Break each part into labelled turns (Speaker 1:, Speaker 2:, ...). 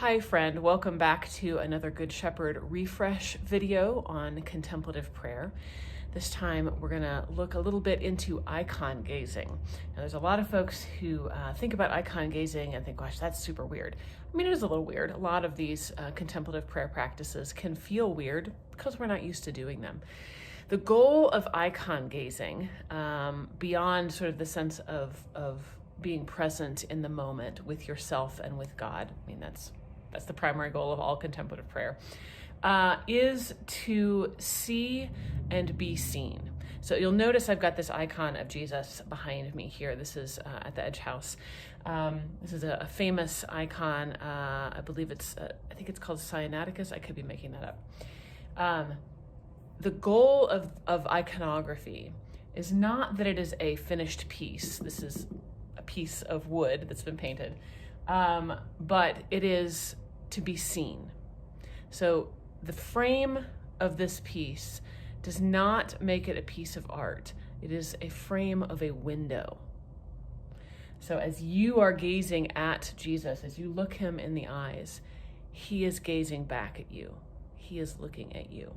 Speaker 1: Hi friend, welcome back to another Good Shepherd refresh video on contemplative prayer. This time we're gonna look a little bit into icon gazing. Now there's a lot of folks who think about icon gazing and think, gosh, that's super weird. I mean, it is a little weird. A lot of these contemplative prayer practices can feel weird because we're not used to doing them. The goal of icon gazing, beyond sort of the sense of being present in the moment with yourself and with God, I mean, that's the primary goal of all contemplative prayer, is to see and be seen. So you'll notice I've got this icon of Jesus behind me here. This is at the Edge House. This is a famous icon. I believe I think it's called Sinaiticus. I could be making that up. The goal of iconography is not that it is a finished piece. This is a piece of wood that's been painted, but it is to be seen. So the frame of this piece does not make it a piece of art. It is a frame of a window. So as you are gazing at Jesus, as you look him in the eyes, he is gazing back at you. He is looking at you.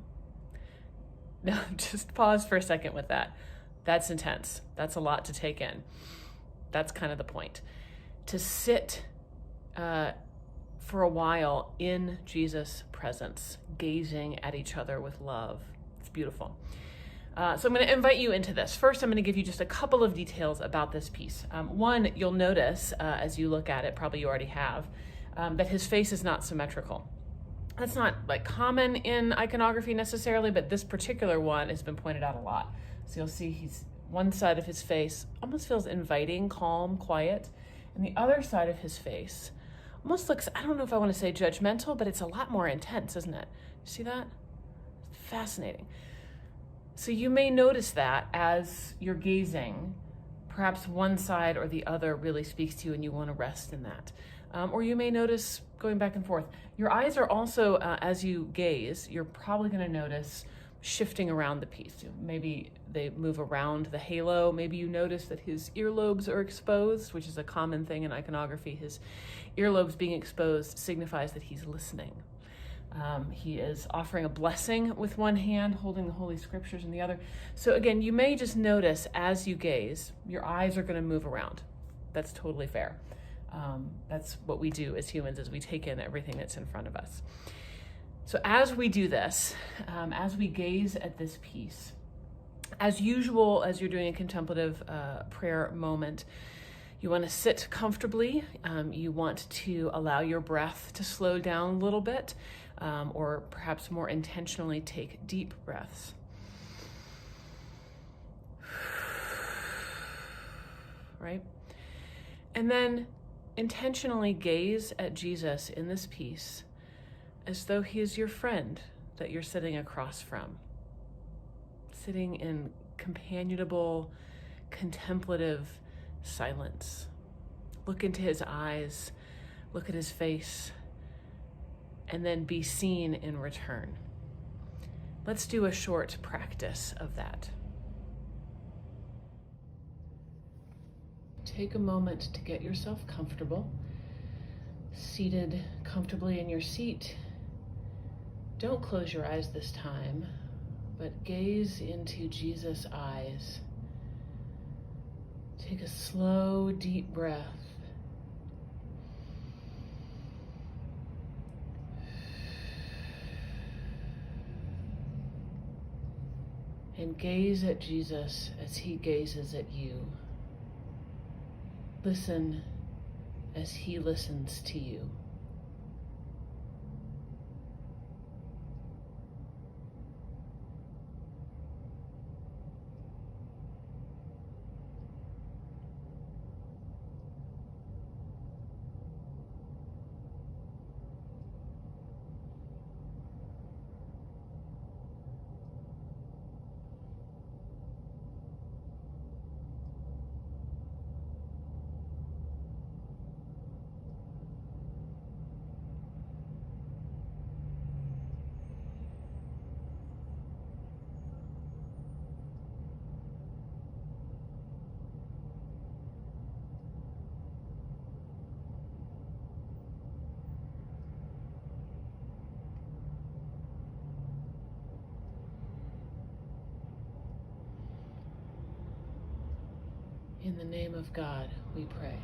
Speaker 1: Now, just pause for a second with that. That's intense. That's a lot to take in. That's kind of the point. To sit for a while in Jesus' presence, gazing at each other with love. It's beautiful. So I'm going to invite you into this. First, I'm going to give you just a couple of details about this piece. One, you'll notice as you look at it, probably you already have, that his face is not symmetrical. That's not like common in iconography necessarily, but this particular one has been pointed out a lot. So you'll see one side of his face almost feels inviting, calm, quiet, and the other side of his face almost looks, I don't know if I want to say judgmental, but it's a lot more intense, isn't it? See that? Fascinating. So you may notice that as you're gazing, perhaps one side or the other really speaks to you and you want to rest in that. Or you may notice going back and forth. Your eyes are also, as you gaze, you're probably going to notice shifting around the piece. Maybe they move around the halo. Maybe you notice that his earlobes are exposed, which is a common thing in iconography. His earlobes being exposed signifies that he's listening. He is offering a blessing with one hand, holding the Holy Scriptures in the other. So again, you may just notice as you gaze, your eyes are going to move around. That's totally fair. That's what we do as humans, is we take in everything that's in front of us. So as we do this, as we gaze at this piece, as usual, as you're doing a contemplative prayer moment, you want to sit comfortably. You want to allow your breath to slow down a little bit, or perhaps more intentionally take deep breaths. Right? And then intentionally gaze at Jesus in this piece as though he is your friend that you're sitting across from, sitting in companionable, contemplative silence. Look into his eyes, look at his face, and then be seen in return. Let's do a short practice of that. Take a moment to get yourself comfortable, seated comfortably in your seat. Don't close your eyes this time, but gaze into Jesus' eyes. Take a slow, deep breath. And gaze at Jesus as he gazes at you. Listen as he listens to you. In the name of God, we pray.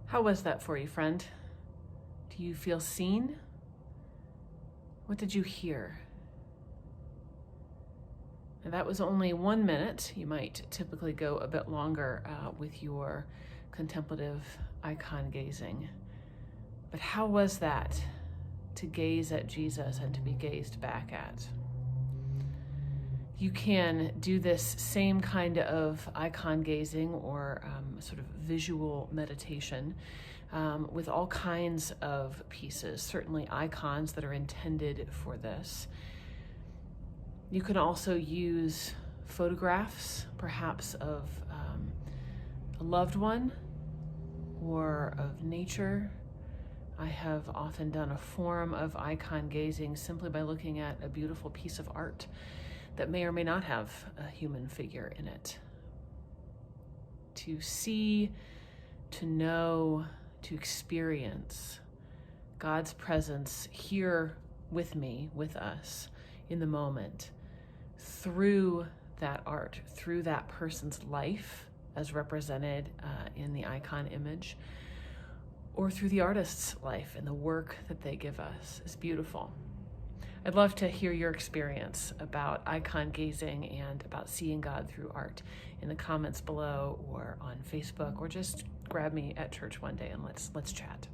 Speaker 1: How was that for you, friend? Do you feel seen? What did you hear? And that was only 1 minute. You might typically go a bit longer with your contemplative icon gazing. But how was that to gaze at Jesus and to be gazed back at? You can do this same kind of icon gazing or sort of visual meditation with all kinds of pieces, certainly icons that are intended for this. You can also use photographs, perhaps of a loved one or of nature. I have often done a form of icon gazing simply by looking at a beautiful piece of art that may or may not have a human figure in it. To see, to know, to experience God's presence here with me, with us, in the moment, through that art, through that person's life as represented in the icon image, or through the artist's life and the work that they give us is beautiful. I'd love to hear your experience about icon gazing and about seeing God through art in the comments below or on Facebook, or just grab me at church one day and let's chat.